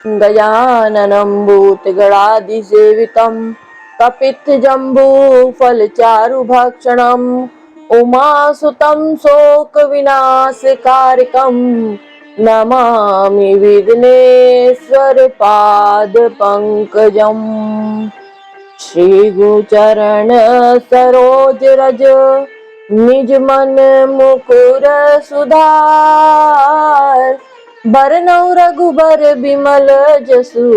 गजाननं भूतगणाधिसेवितं कपित्थजम्बूफलचारुभक्षणम् उमासुतं शोकविनाशकारिकं नमामि विघ्नेश्वरपादपङ्कजम्। श्रीगुचरण सरोज रज निज मन मुकुर सुधार बरनउँ रघुबर बिमल जसु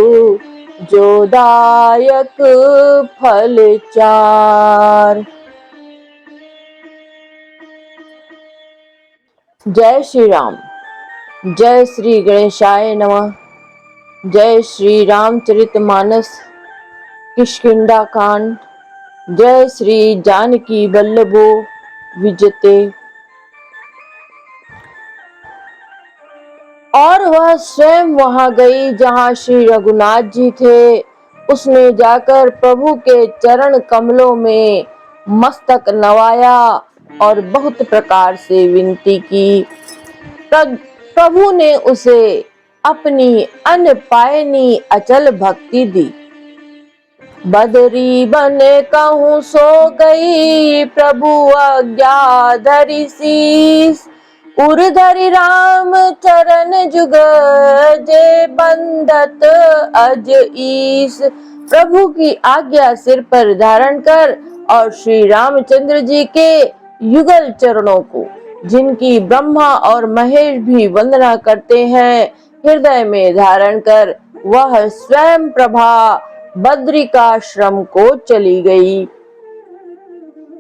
जो दायक फल चार। जय श्री राम। जय श्री गणेशाय नमः। जय श्री रामचरितमानस किष्किंधा कांड। जय श्री जानकी वल्लभो विजते। और वह स्वयं वहां गई जहां श्री रघुनाथ जी थे। उसने जाकर प्रभु के चरण कमलों में मस्तक नवाया और बहुत प्रकार से विनती की। प्रभु ने उसे अपनी अनपायनी अचल भक्ति दी। बदरी बन कहूँ सो गई प्रभु आज्ञा धरि शीस उर्धरि राम चरण जुग जे बंदत अज ईस। प्रभु की आज्ञा सिर पर धारण कर और श्री रामचंद्र जी के युगल चरणों को, जिनकी ब्रह्मा और महेश भी वंदना करते हैं, हृदय में धारण कर वह स्वयं प्रभा बद्रिकाश्रम को चली गई।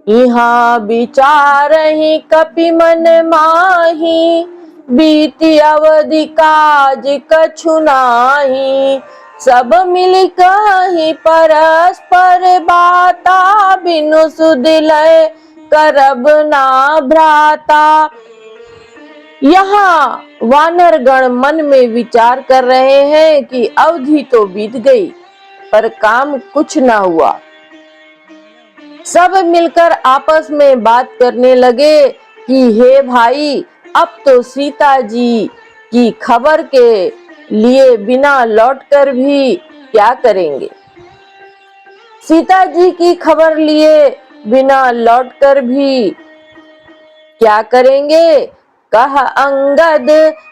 यहाँ विचारहि कपि मन माही बीती अवधि काज कछु नाही। सब मिलि कहि परस्पर बाता बिनु सुध लय करब ना भ्राता। यहाँ वानरगण मन में विचार कर रहे हैं कि अवधि तो बीत गई पर काम कुछ ना हुआ। सब मिलकर आपस में बात करने लगे कि हे भाई, अब तो सीता जी की खबर के लिए बिना लौटकर भी क्या करेंगे। सीता जी की खबर लिए बिना लौटकर भी क्या करेंगे। कह अंगद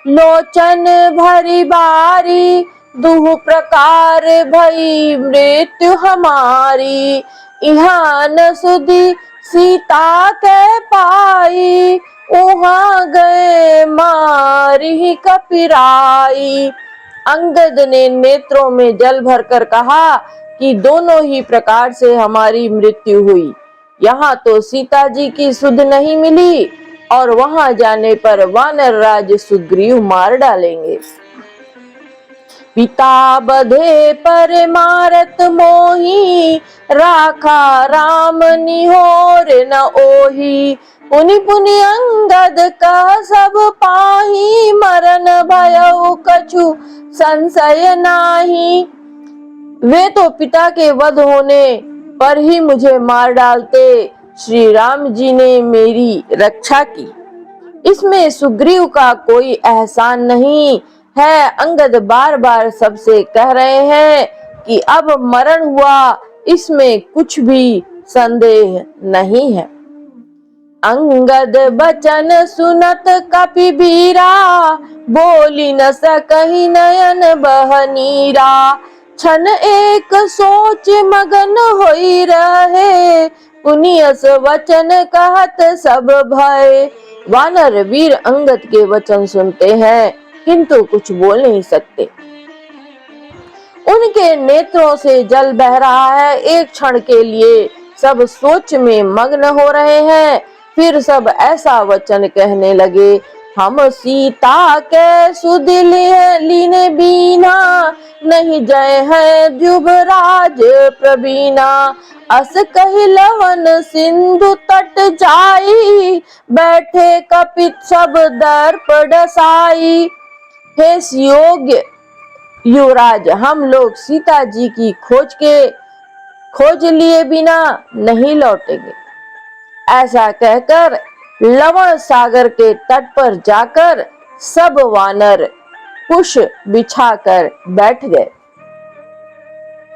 लोचन भरी बारी दुह प्रकार भई मृत्यु हमारी। यहाँ न सुधी सीता के पाई उहाँ गए मारी कपिराई। अंगद ने नेत्रों में जल भरकर कहा कि दोनों ही प्रकार से हमारी मृत्यु हुई। यहाँ तो सीता जी की सुध नहीं मिली और वहां जाने पर वानर राज सुग्रीव मार डालेंगे। पिता बधे पर मारत मोही राखा राम निहोर न ओही। पुनि पुनि अंगद का सब पाही मरन भयउ कछु संशय नाही। वे तो पिता के वध होने पर ही मुझे मार डालते, श्री राम जी ने मेरी रक्षा की, इसमें सुग्रीव का कोई एहसान नहीं है। अंगद बार बार सबसे कह रहे हैं कि अब मरण हुआ, इसमें कुछ भी संदेह नहीं है। अंगद बचन सुनत कपि बीरा बोली न सकहि नयन बह नीरा। क्षण एक सोच मगन होई रहे पुनियस वचन कहत सब भय। वानर वीर अंगद के वचन सुनते हैं किंतु कुछ बोल नहीं सकते। उनके नेत्रों से जल बह रहा है। एक क्षण के लिए सब सोच में मग्न हो रहे हैं, फिर सब ऐसा वचन कहने लगे। हम सीता के सुध लीने बीना नहीं जय है जुबराज प्रवीणा। अस कहि लवन सिंधु तट जाई बैठे कपित सब दर्प डसाई। हे योग्य युवराज, हम लोग सीता जी की खोज लिए बिना नहीं लौटेंगे। ऐसा कहकर लवण सागर के तट पर जाकर सब वानर कुश बिछाकर बैठ गए।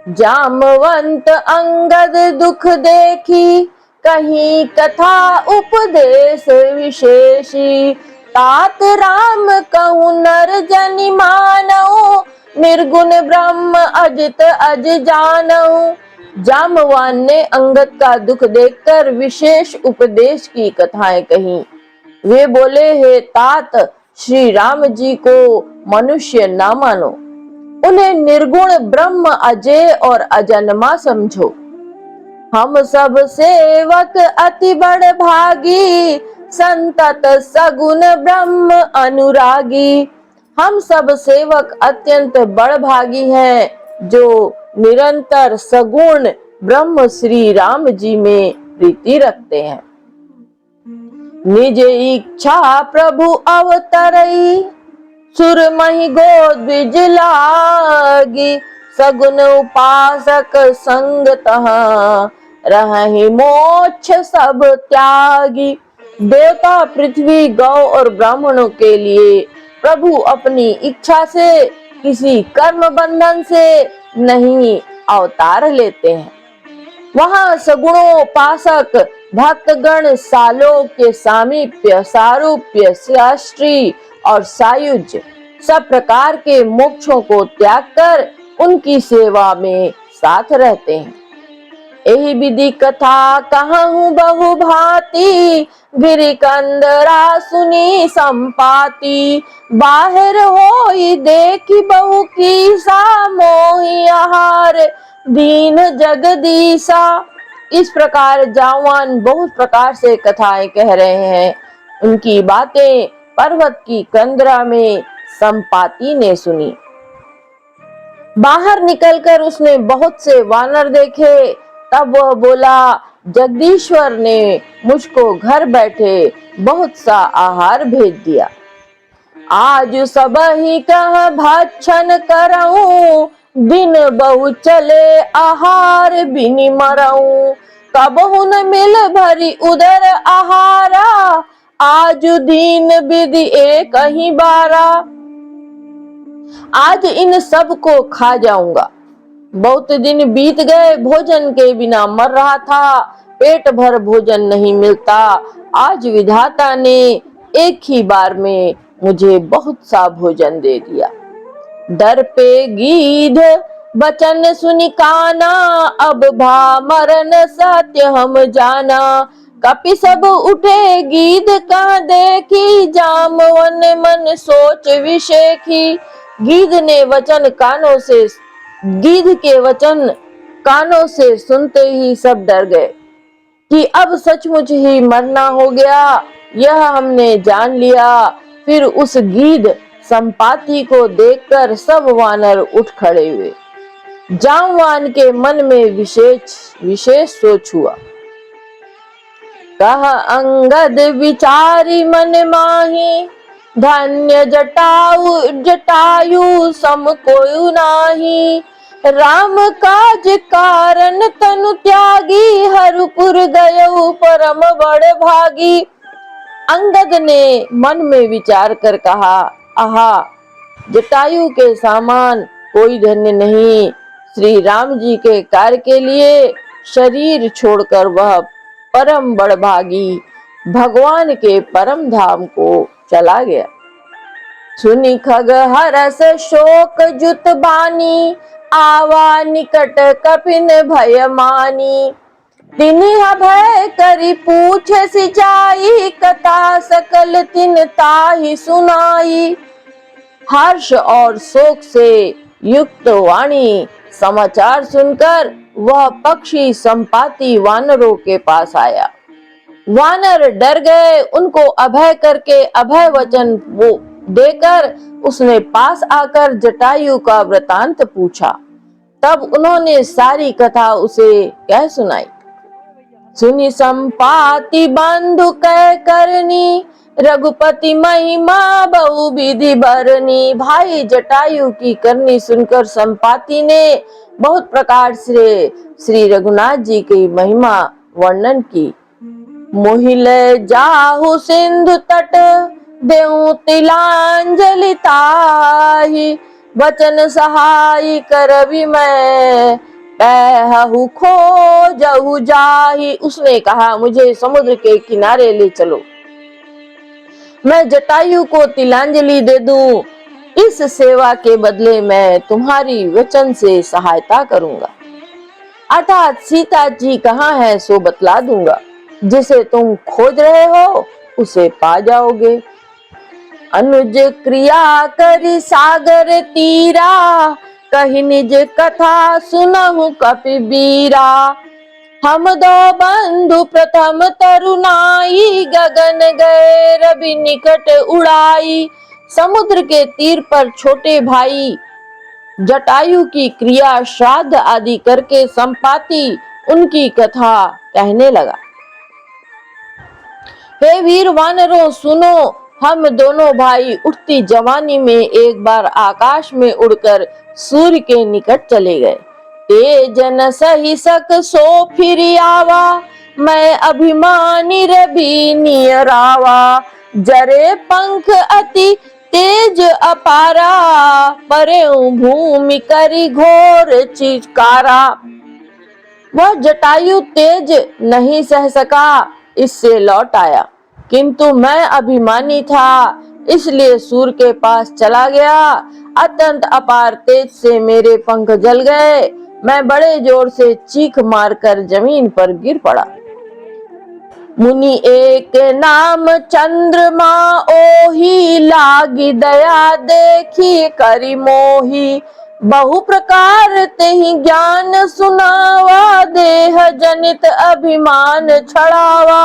जामवंत अंगद दुख देखी, कहीं कथा उपदेश विशेषी। तात राम कहूँ नर जनि मानऊ, निर्गुण ब्रह्म अजित अज जानऊ। जामवान ने अंगद का दुख देखकर विशेष उपदेश की कथाएं कही। वे बोले, हे तात, श्री राम जी को मनुष्य ना मानो, उन्हें निर्गुण ब्रह्म अजय और अजन्मा समझो। हम सब सेवक अति बड़ भागी, संतत सगुण ब्रह्म अनुरागी। हम सब सेवक अत्यंत बड़ भागी हैं, जो निरंतर सगुण ब्रह्म श्री राम जी में प्रीति रखते हैं। निज इच्छा प्रभु अवतरई, सुरमहि गोद द्विज लागी। सगुन उपासक संग तहाँ, रहहि मोक्ष सब त्यागी। देवता, पृथ्वी, गौ और ब्राह्मणों के लिए प्रभु अपनी इच्छा से, किसी कर्म बंधन से नहीं अवतार लेते हैं। वहाँ सगुणोपासक भक्तगण सालोक्य, सामीप्य, सारूप्य, शास्त्री और सायुज्य सब प्रकार के मोक्षों को त्याग कर उनकी सेवा में साथ रहते हैं। यही विधि कथा कहूँ बहु भांति, गिरि कंदरा सुनी संपाति। बाहर होई देखी बहु कीसा, मोहि आहार दीन जगदीसा। इस प्रकार जामवान बहुत प्रकार से कथाएं कह रहे हैं। उनकी बातें पर्वत की कंदरा में संपाति ने सुनी। बाहर निकलकर उसने बहुत से वानर देखे। तब वह बोला, जगदीश्वर ने मुझको घर बैठे बहुत सा आहार भेज दिया। आज सब ही कह भक्षण करऊं, दिन बहु चले आहार बिनि मरऊं। कबहु न मिल भरी उदर आहारा, आज दीन विधि एक ही बारा। आज इन सब को खा जाऊंगा। बहुत दिन बीत गए, भोजन के बिना मर रहा था, पेट भर भोजन नहीं मिलता। आज विधाता ने एक ही बार में मुझे बहुत सा भोजन दे दिया। दर पे गीध बचन सुनि काना, अब भा मरन सत्य हम जाना। कपि सब उठे गीध कहाँ देखी, जामवन मन सोच विशेखी। गीध के वचन कानों से सुनते ही सब डर गए कि अब सचमुच ही मरना हो गया। यह हमने जान लिया। फिर उस गीध संपाति को देखकर सब वानर उठ खड़े हुए। जामवान के मन में विशेष सोच हुआ। कह अंगद विचारी मन माही, धन्य जटायु सम कोई नाही। राम काज कारण तनु त्यागी, हरपुर गयउ परम बड़ भागी। अंगद ने मन में विचार कर कहा, आहा, जटायु के समान कोई धन्य नहीं। श्री राम जी के कार्य के लिए शरीर छोड़कर वह परम बड़भागी भगवान के परम धाम को चला गया। सुनि खग हरस शोक जुत बानी, आवा निकट कपिन भय मानी। तिन्हि भय करी पूछ सिचाई, कथा सकल तिन ताहि सुनाई। हर्ष और शोक से युक्त वाणी समाचार सुनकर वह पक्षी संपाति वानरों के पास आया। वानर डर गए। उनको अभय करके अभय वचन वो देकर उसने पास आकर जटायु का वृतांत पूछा। तब उन्होंने सारी कथा उसे कह सुनाई। सुनि संपाति बंधु कह करनी, रघुपति महिमा बहु विधि बरनी। भाई जटायु की करनी सुनकर संपाति ने बहुत प्रकार से श्री रघुनाथ जी की महिमा वर्णन की। मोहि ले जाहु सिंधु तट, देऊं तिलांजलि ताहि, वचन सहाय करबि मैं, कहु खोजहु जाहि। उसने कहा, मुझे समुद्र के किनारे ले चलो, मैं जटायु को तिलांजलि दे दूं, इस सेवा के बदले मैं तुम्हारी वचन से सहायता करूंगा। अर्थात सीता जी कहाँ है सो बतला दूंगा, जिसे तुम खोज रहे हो उसे पा जाओगे। अनुज क्रिया करी सागर तीरा, कही निज कथा सुनहु कपिबीरा। हम दो बंधु प्रथम तरुणाई, गगन गए रवि निकट उड़ाई। समुद्र के तीर पर छोटे भाई जटायु की क्रिया श्राद्ध आदि करके संपाति उनकी कथा कहने लगा। हे वीर वानरों सुनो, हम दोनों भाई उठती जवानी में एक बार आकाश में उड़कर सूर्य के निकट चले गए। तेज न सही सक सो फिर आवा, मैं अभिमानी रवि नियरावा। जरे पंख अति तेज अपारा, परे भूमि करी घोर चित्कारा। वह जटायु तेज नहीं सह सका, इससे लौट आया, किंतु मैं अभिमानी था इसलिए सूर्य के पास चला गया। अत्यंत अपार तेज से मेरे पंख जल गए, मैं बड़े जोर से चीख मारकर जमीन पर गिर पड़ा। मुनि एक नाम चंद्रमा ओही, लागी दया देखी करी मोही। बहु प्रकार तेहि ज्ञान सुनावा, देह जनित अभिमान छड़ावा।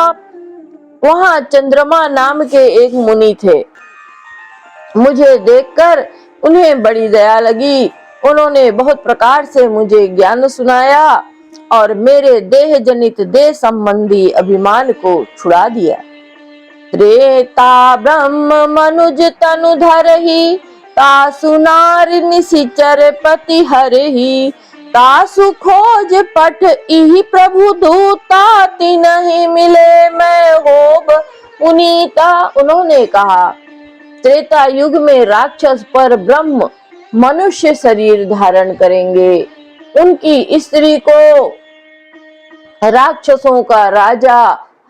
वहां चंद्रमा नाम के एक मुनि थे। मुझे देखकर उन्हें बड़ी दया लगी। उन्होंने बहुत प्रकार से मुझे ज्ञान सुनाया और मेरे देह जनित देह संबंधी अभिमान को छुड़ा दिया। त्रेता ब्रह्म मनुज तनु धरहि, तासु नारि निशिचर पति हरहि। तासु खोज पठ इहि प्रभु दूता, तिन्हि मिले मैं होब पुनीता। उन्होंने कहा, त्रेता युग में राक्षस पर ब्रह्म मनुष्य शरीर धारण करेंगे। उनकी स्त्री को राक्षसों का राजा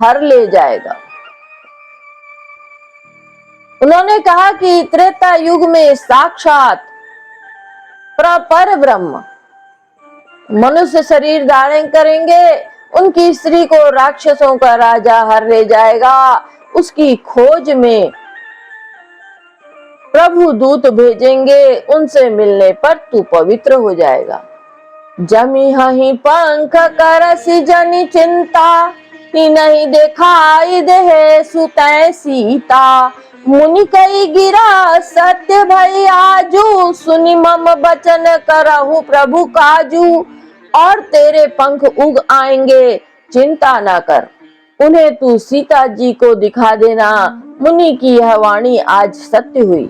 हर ले जाएगा। उन्होंने कहा कि त्रेता युग में साक्षात पर ब्रह्म मनुष्य शरीर धारण करेंगे, उनकी स्त्री को राक्षसों का राजा हर ले जाएगा। उसकी खोज में प्रभु दूत भेजेंगे, उनसे मिलने पर तू पवित्र हो जाएगा। जमी हही पंख करसी जनि चिंता, नहीं दिखाई दे सुतै सीता। मुनि कई गिरा सत्य भई आजू, सुनि मम बचन करहु प्रभु काजू। और तेरे पंख उग आएंगे, चिंता ना कर, उन्हें तू सीता जी को दिखा देना। मुनि की यह वाणी आज सत्य हुई।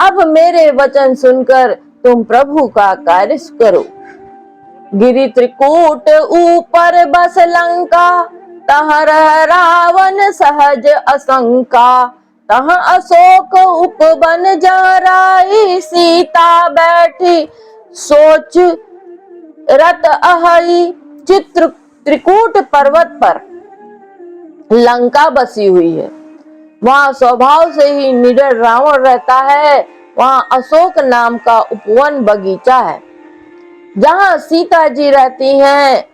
अब मेरे वचन सुनकर तुम प्रभु का कार्य करो। गिरि त्रिकूट ऊपर बस लंका, तहाँ रह रावण सहज असंका। तहाँ अशोक उपवन जराई, सीता बैठी सोच रत अहई। चित्र त्रिकूट पर्वत पर लंका बसी हुई है। वहाँ स्वभाव से ही निडर रावण रहता है। वहाँ अशोक नाम का उपवन बगीचा है, जहाँ सीता जी रहती हैं।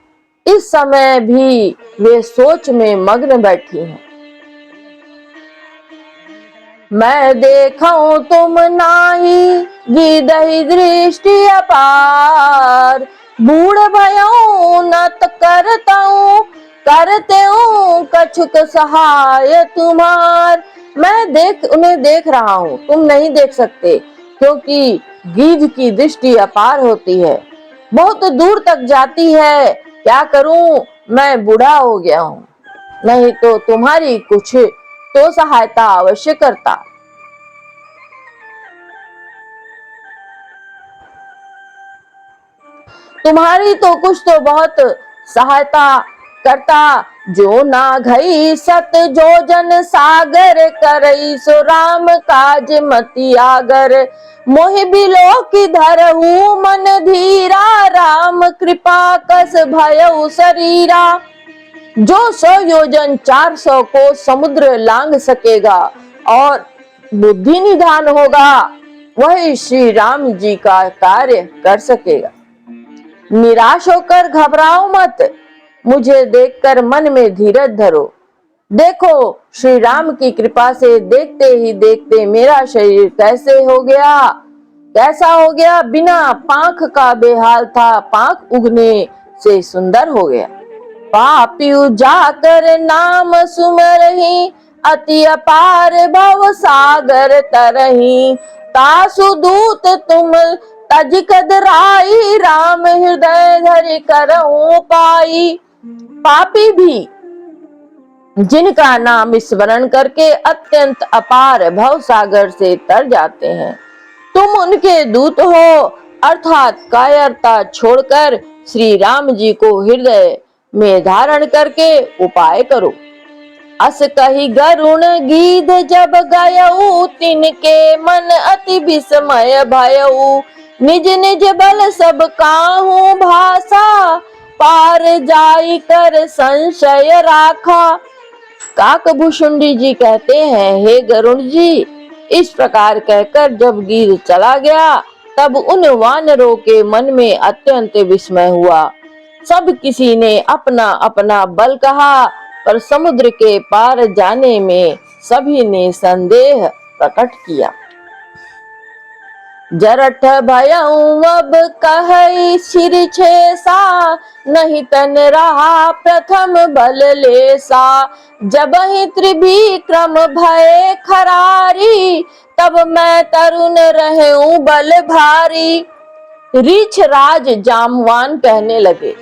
इस समय भी वे सोच में मग्न बैठी हैं। मैं देखूं तुम नाही, गिदहि दृष्टि अपार। बूढ़ भयो नत करते कछुक सहाय तुम्हार। मैं उन्हें देख रहा हूँ, तुम नहीं देख सकते, क्योंकि गीध की दृष्टि अपार होती है, बहुत दूर तक जाती है। क्या करूं, मैं बूढ़ा हो गया हूँ, नहीं तो तुम्हारी कुछ तो सहायता अवश्य करता। तुम्हारी तो कुछ तो बहुत सहायता करता, जो ना घई सत जो जन सागर करई, सो राम काज मति आगर। मोहि बिलो की धरहु मन धीरा, राम कृपा कस भयउ शरीरा। जो 100 योजन 400 को समुद्र लांग सकेगा और बुद्धि निधान होगा, वही श्री राम जी का कार्य कर सकेगा। निराश होकर घबराओ मत, मुझे देखकर मन में धीरज धरो। देखो श्री राम की कृपा से देखते ही देखते मेरा शरीर कैसा हो गया, बिना पांख का बेहाल था, पांख उगने से सुंदर हो गया। पापियु जाकर नाम सुमरहि, अति अपार भव सागर तरहि। तासु दूत तुम तज कदराई, राम हृदय धरि करहु पाई। पापी भी जिनका नाम स्मरण करके अत्यंत अपार भव सागर से तर जाते हैं, तुम उनके दूत हो, अर्थात कायरता छोड़कर श्री राम जी को हृदय में धारण करके उपाय करो। अस कही गरुण गीध जब गयऊ, तिनके मन अति विस्मय भयऊ। निज निज बल सब काहू भाषा, पार जाई कर संशय राखा। काकभूषुंडी जी कहते हैं, हे गरुड़ जी, इस प्रकार कहकर जब गीध चला गया, तब उन वानरों के मन में अत्यंत विस्मय हुआ। सब किसी ने अपना अपना बल कहा, पर समुद्र के पार जाने में सभी ने संदेह प्रकट किया। जरठ भयऊ अब कहई सिर छेसा, नहीं तन रहा प्रथम बल लेसा। जब ही त्रिविक्रम भय खरारी, तब मैं तरुण रहूं बल भारी। रीछ राज जामवान कहने लगे,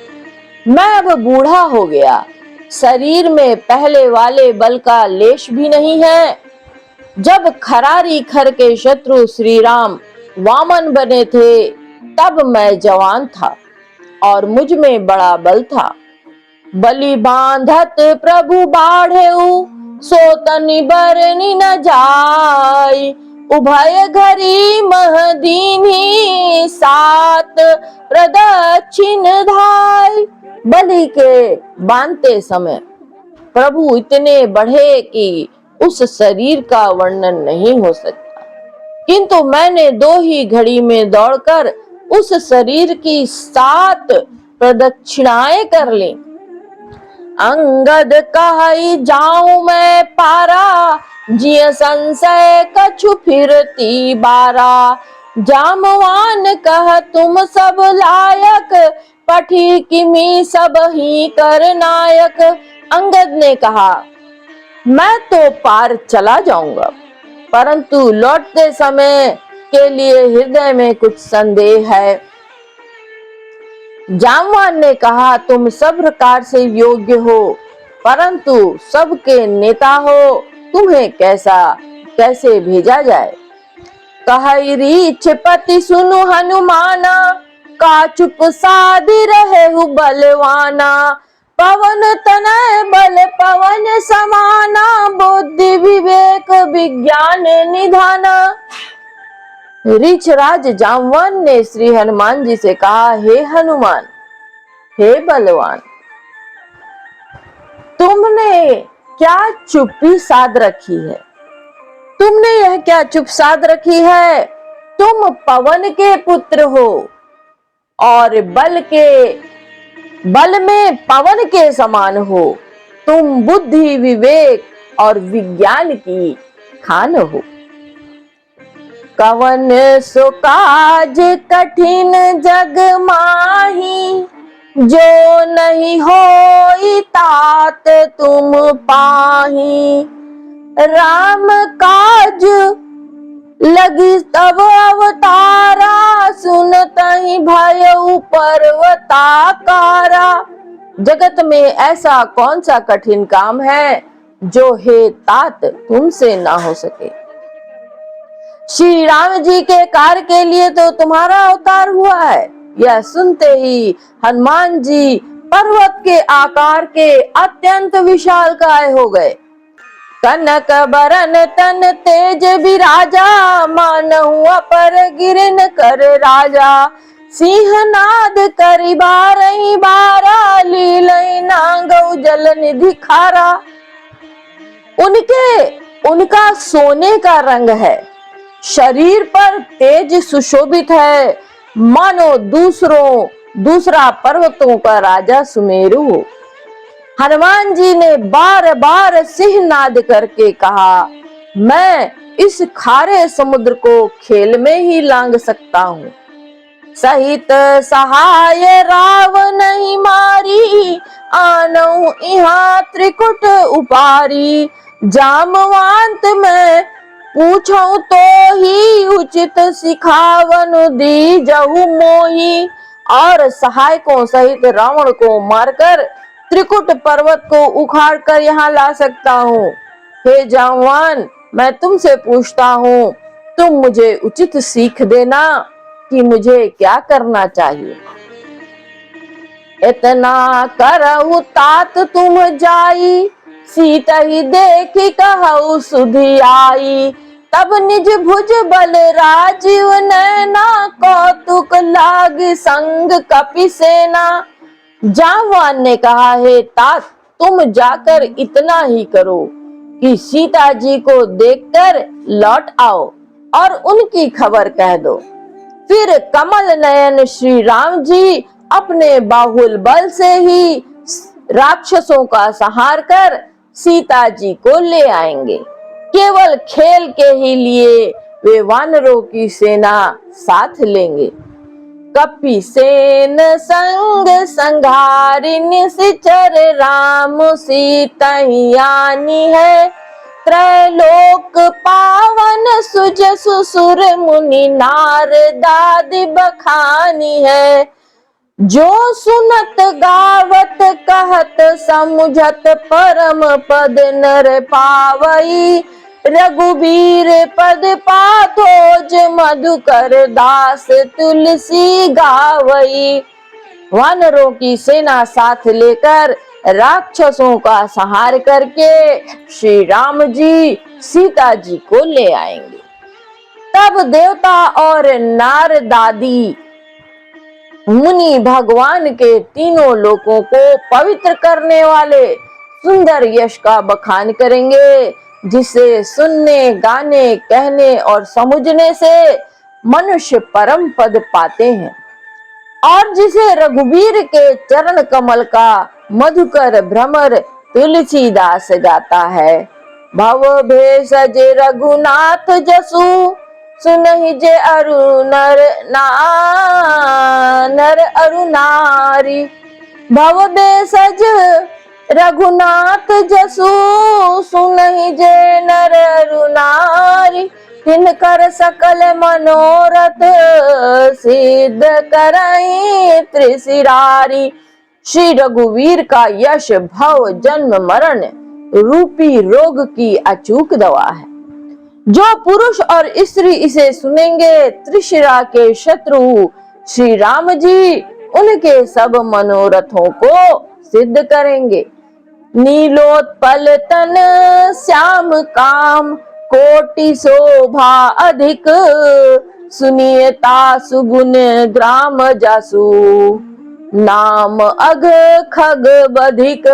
मैं अब बूढ़ा हो गया, शरीर में पहले वाले बल का लेश भी नहीं है। जब खरारी खर के शत्रु श्री राम वामन बने थे, तब मैं जवान था और मुझ में बड़ा बल था। बलि बांधत प्रभु बाढ़ेऊ, सो तनि बरनि न जाय। उभय घरी महदीनी, सात प्रदक्षिण धाय। बलि के बांधते समय प्रभु इतने बढ़े कि उस शरीर का वर्णन नहीं हो सकता, किंतु मैंने 2 ही घड़ी में दौड़कर उस शरीर की 7 प्रदक्षिणाएं कर ली। अंगद कहई जाऊं मैं पारा, जिय संशय कछु फिरती बारा। जामवान कह तुम सब लायक, पठी किमी सब ही कर नायक। अंगद ने कहा, मैं तो पार चला जाऊंगा, परंतु लौटते समय के लिए हृदय में कुछ संदेह है। जामवान ने कहा, तुम सब प्रकार से योग्य हो, परंतु सबके नेता हो, तुम्हें कैसे भेजा जाए। कहई रीछ पति सुनु हनुमाना, का चुप साधि रहे बलवाना। पवन तनय बल पवन समाना, बुद्धि विवेक विज्ञान निधाना। रीछराज जामवान ने श्री हनुमान जी से कहा, हे हनुमान, हे बलवान, तुमने क्या चुप्पी साध रखी है? तुमने यह क्या चुप साध रखी है? तुम पवन के पुत्र हो और बल में पवन के समान हो। तुम बुद्धि विवेक और विज्ञान की खान हो। कवन सो काज कठिन जग माही, जो नहीं होई तात तुम पाही। राम काज लगी तब अवतारा, सुनतहि भयउ पर्वताकारा। जगत में ऐसा कौन सा कठिन काम है जो हे तात तुमसे ना हो सके। श्री राम जी के कार्य के लिए तो तुम्हारा अवतार हुआ है। यह सुनते ही हनुमान जी पर्वत के आकार के अत्यंत विशालकाय हो गए। कनक बरन तन तेज विराजा, मानहु अपर गिरन कर राजा। सिंहनाद करि बारहि बारा, लीलय नांगौ जल निधि खारा। उनका सोने का रंग है, शरीर पर तेज सुशोभित है, मानो दूसरा पर्वतों का राजा सुमेरु हो। हनुमान जी ने बार बार सिंहनाद करके कहा, मैं इस खारे समुद्र को खेल में ही लांग सकता हूँ। सहित सहाय रावण नहीं मारी, आनऊ इहाँ त्रिकुट उपारी। जामवंत में पूछूं तो ही, उचित सिखावन दीजहु मोही। और सहायकों सहित रावण को मारकर त्रिकुट पर्वत को उखाड़ कर यहाँ ला सकता हूँ। हे जामवान, मैं तुमसे पूछता हूँ, तुम मुझे उचित सीख देना कि मुझे क्या करना चाहिए। इतना करहु तात तुम जाई, सीता ही देखी कहु सुधि आई। तब निज भुज बल राजीव नैना, कौतुक लाग संग कपि सेना। जामवान ने कहा, हे तात, तुम जाकर इतना ही करो कि सीता जी को देखकर लौट आओ और उनकी खबर कह दो। फिर कमल नयन श्री राम जी अपने बाहुल बल से ही राक्षसों का संहार कर सीता जी को ले आएंगे। केवल खेल के ही लिए वे वानरों की सेना साथ लेंगे। कपि सेन संग संघारि, निश्चर राम सीता आनी है। त्रैलोक पावन सुजसु सुर मुनि, नारदादि बखानी है। जो सुनत गावत कहत समुझत, परम पद नर पावई। रघुबीर पद पाथोज, मधुकर दास तुलसी गावई। वानरों की सेना साथ लेकर राक्षसों का संहार करके श्री राम जी सीता जी को ले आएंगे। तब देवता और नारदादि मुनि भगवान के तीनों लोकों को पवित्र करने वाले सुंदर यश का बखान करेंगे, जिसे सुनने, गाने, कहने और समझने से मनुष्य परम पद पाते हैं, और जिसे रघुवीर के चरण कमल का मधुकर भ्रमर तुलसीदास गाता है। भव भेषज रघुनाथ जसु, सुनहि जे अरु नर अरु नारी। भव भेषज रघुनाथ जसु, सुनहि जे नर अरु नारी। तिनकर सकल मनोरथ, सिद्ध करई त्रिशिरारी। श्री रघुवीर का यश भव जन्म मरण रूपी रोग की अचूक दवा है। जो पुरुष और स्त्री इसे सुनेंगे, त्रिशिरा के शत्रु श्री राम जी उनके सब मनोरथों को सिद्ध करेंगे। नीलोत्पल तन श्याम काम, कोटि शोभा अधिक। सुनियता सुगुन ग्राम जासु, नाम अघ खग बधिक।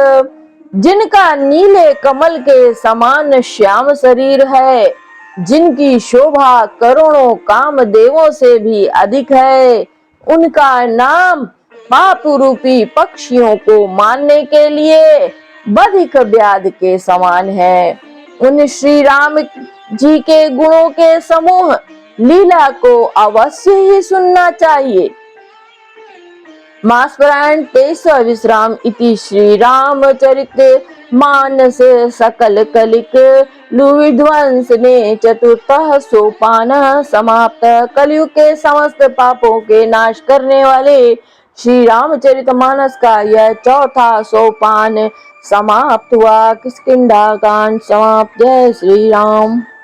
जिनका नीले कमल के समान श्याम शरीर है, जिनकी शोभा करोड़ों कामदेवों से भी अधिक है, उनका नाम पाप रूपी पक्षियों को मारने के लिए बधिक व्याध के समान है। उन श्री राम जी के गुणों के समूह लीला को अवश्य ही सुनना चाहिए। मासपरायण 23वां विश्राम इति श्री रामचरित मानस सकल कलिक लुविध्वंस ने चतुर्थ सोपान समाप्त। कलयुग के समस्त पापों के नाश करने वाले श्री रामचरित मानस का यह चौथा सोपान समाप्त हुआ। किष्किंधा कांड समाप्त। जय श्री राम।